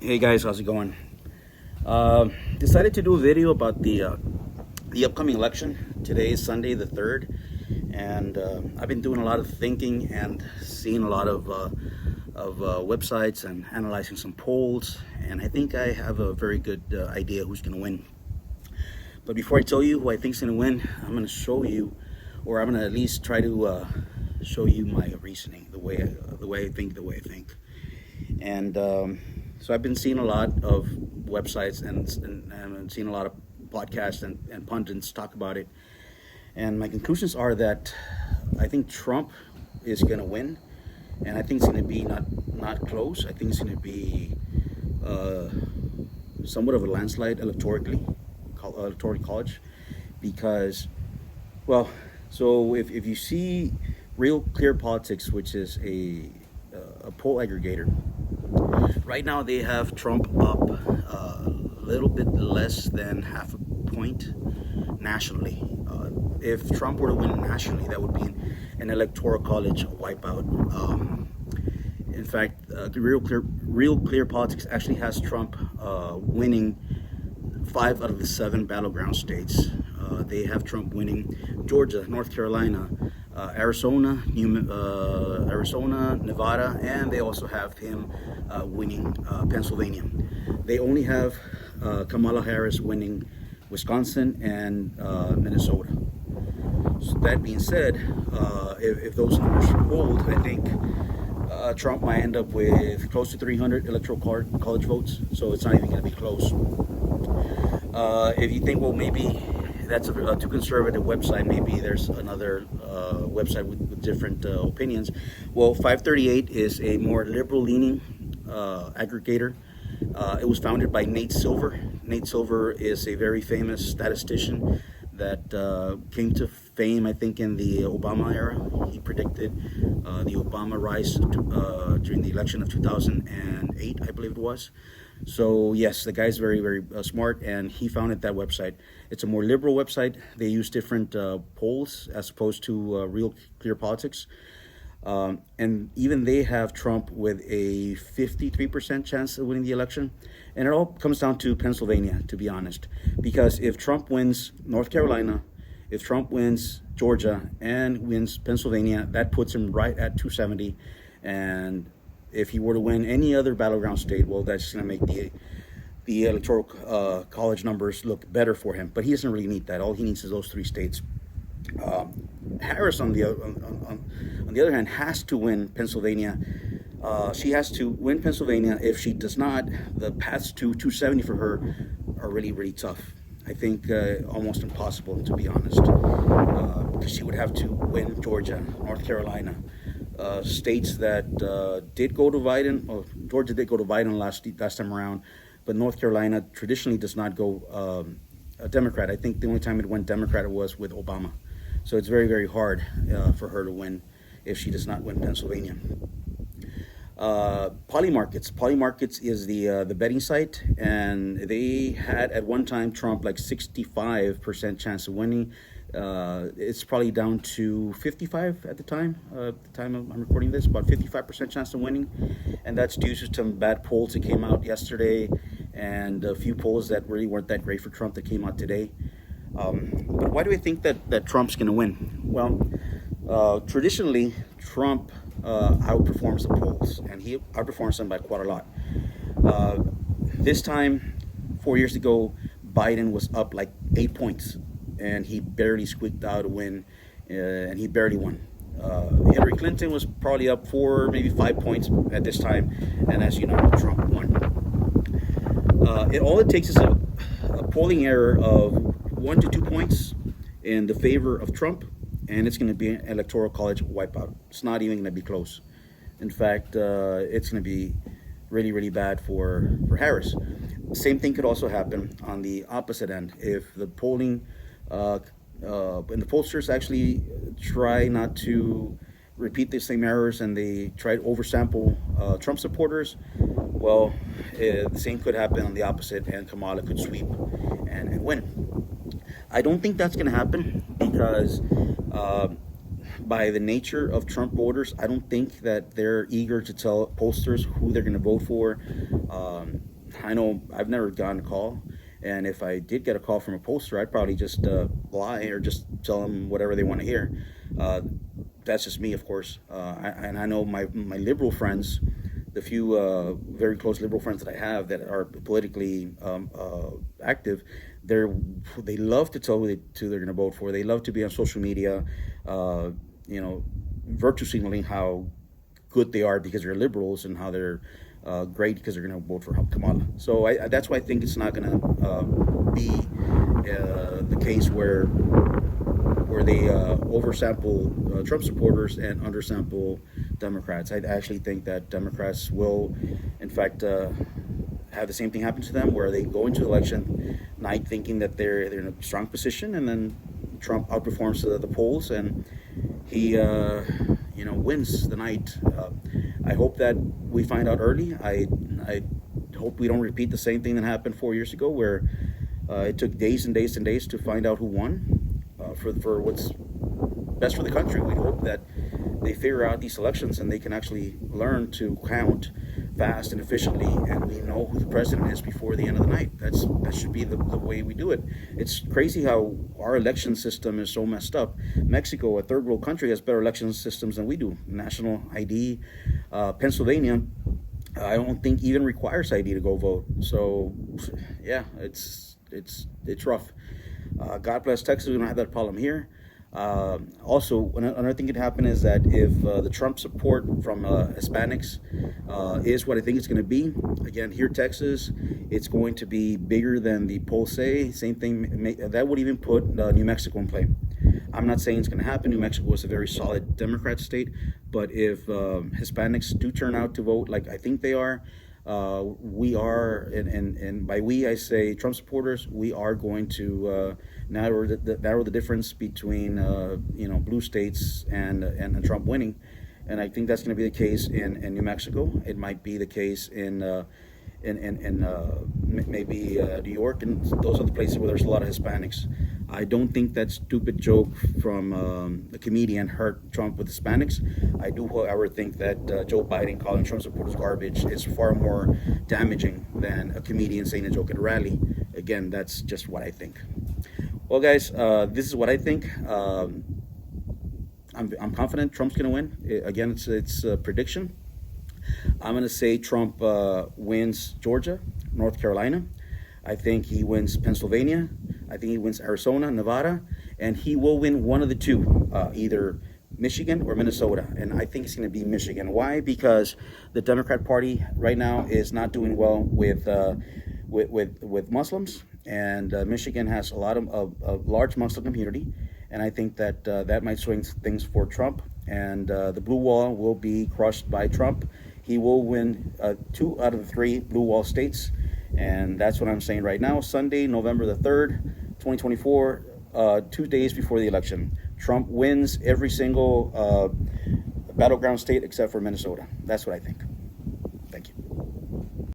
Hey guys, how's it going? Decided to do a video about the upcoming election. Today is Sunday the 3rd, and I've been doing a lot of thinking and seeing a lot of websites and analyzing some polls, and I think I have a very good idea who's going to win. But before I tell you who I think is going to win, I'm going to show you, or I'm going to at least try to show you my reasoning, the way I think. And so I've been seeing a lot of websites and seeing a lot of podcasts and pundits talk about it. And my conclusions are that I think Trump is going to win, and I think it's going to be not close. I think it's going to be somewhat of a landslide electoral college, because, well, so if you see Real Clear Politics, which is a poll aggregator. Right now, they have Trump up a little bit less than half a point nationally. If Trump were to win nationally, that would be an electoral college wipeout. In fact, Real Clear Politics actually has Trump winning 5 out of the 7 battleground states. They have Trump winning Georgia, North Carolina, Arizona, Nevada, and they also have him winning Pennsylvania. They only have Kamala Harris winning Wisconsin and Minnesota. So that being said, if those numbers hold, I think Trump might end up with close to 300 electoral college votes, so it's not even going to be close. If you think, well, maybe that's a too conservative website, maybe there's another website with different opinions. Well, 538 is a more liberal-leaning aggregator. It was founded by Nate Silver. Nate Silver is a very famous statistician that came to fame, I think, in the Obama era. He predicted the Obama rise during the election of 2008, I believe it was. So yes, the guy's very, very smart, and he founded that website. It's a more liberal website. They use different polls as opposed to Real Clear Politics. And even they have Trump with a 53% chance of winning the election. And it all comes down to Pennsylvania, to be honest. Because if Trump wins North Carolina, if Trump wins Georgia, and wins Pennsylvania, that puts him right at 270. And if he were to win any other battleground state, well, that's going to make the electoral college numbers look better for him. But he doesn't really need that. All he needs is those 3 states. Harris, on the other hand, has to win Pennsylvania. She has to win Pennsylvania. If she does not, the paths to 270 for her are really, really tough. I think almost impossible, to be honest, because she would have to win Georgia, North Carolina, states that did go to Biden. Well, Georgia did go to Biden last time around, but North Carolina traditionally does not go a Democrat. I think the only time it went Democrat was with Obama. So it's very, very hard for her to win if she does not win Pennsylvania. Polymarkets is the betting site, and they had at one time Trump like 65% chance of winning. It's probably down to 55 at the time. I'm recording this, about 55% chance of winning, and that's due to some bad polls that came out yesterday, and a few polls that really weren't that great for Trump that came out today. But why do I think that Trump's going to win? Well, traditionally, Trump outperforms the polls, and he outperforms them by quite a lot. This time, 4 years ago, Biden was up like 8 points, and he barely squeaked out a win, and he barely won. Hillary Clinton was probably up 4, maybe 5 points at this time, and as you know, Trump won. All it takes is a polling error of 1 to 2 points in the favor of Trump, and it's going to be an electoral college wipeout. It's not even going to be close. In fact, it's going to be really, really bad for Harris. Same thing could also happen on the opposite end. If the polling and the pollsters actually try not to repeat the same errors and they try to oversample Trump supporters, well, the same could happen on the opposite, and Kamala could sweep and win. I don't think that's going to happen because by the nature of Trump voters, I don't think that they're eager to tell pollsters who they're going to vote for. I know I've never gotten a call, and if I did get a call from a pollster, I'd probably just lie or just tell them whatever they want to hear. That's just me, of course. And I know my liberal friends, the few very close liberal friends that I have that are politically active, they love to tell who they're going to vote for. They love to be on social media, virtue signaling how good they are because they're liberals and how they're great because they're going to vote for Kamala. So that's why I think it's not going to be the case where they oversample Trump supporters and undersample Democrats. I actually think that Democrats will, in fact, have the same thing happen to them, where they go into election night thinking that they're in a strong position, and then Trump outperforms the polls, and he wins the night. I hope that we find out early. I hope we don't repeat the same thing that happened 4 years ago, where it took days and days and days to find out who won. For what's best for the country, we hope that they figure out these elections and they can actually learn to count fast and efficiently, and we know who the president is before the end of the night. That should be the way we do it. It's crazy how our election system is so messed up. Mexico, a third world country, has better election systems than we do. National ID. Pennsylvania, I don't think even requires ID to go vote. So yeah, it's rough. God bless Texas. We don't have that problem here. Also, another thing that could happen is that if the Trump support from Hispanics is what I think it's going to be, again, here Texas, it's going to be bigger than the polls say. Same thing, that would even put New Mexico in play. I'm not saying it's going to happen. New Mexico is a very solid Democrat state, but if Hispanics do turn out to vote like I think they are, we are, and by we I say Trump supporters, we are going to narrow the difference between blue states and Trump winning, and I think that's going to be the case in New Mexico. It might be the case in maybe New York and those other places where there's a lot of Hispanics. I don't think that stupid joke from the comedian hurt Trump with Hispanics. I do, however, think that Joe Biden calling Trump supporters garbage is far more damaging than a comedian saying a joke at a rally. Again, that's just what I think. Well, guys, this is what I think. I'm confident Trump's going to win. Again, it's a prediction. I'm going to say Trump wins Georgia, North Carolina. I think he wins Pennsylvania. I think he wins Arizona, Nevada, and he will win one of the two, either Michigan or Minnesota. And I think it's going to be Michigan. Why? Because the Democrat Party right now is not doing well with Muslims, and Michigan has a large Muslim community, and I think that that might swing things for Trump. And the blue wall will be crushed by Trump. He will win 2 out of the 3 blue wall states. And that's what I'm saying right now. Sunday, November the 3rd, 2024, 2 days before the election. Trump wins every single battleground state except for Minnesota. That's what I think.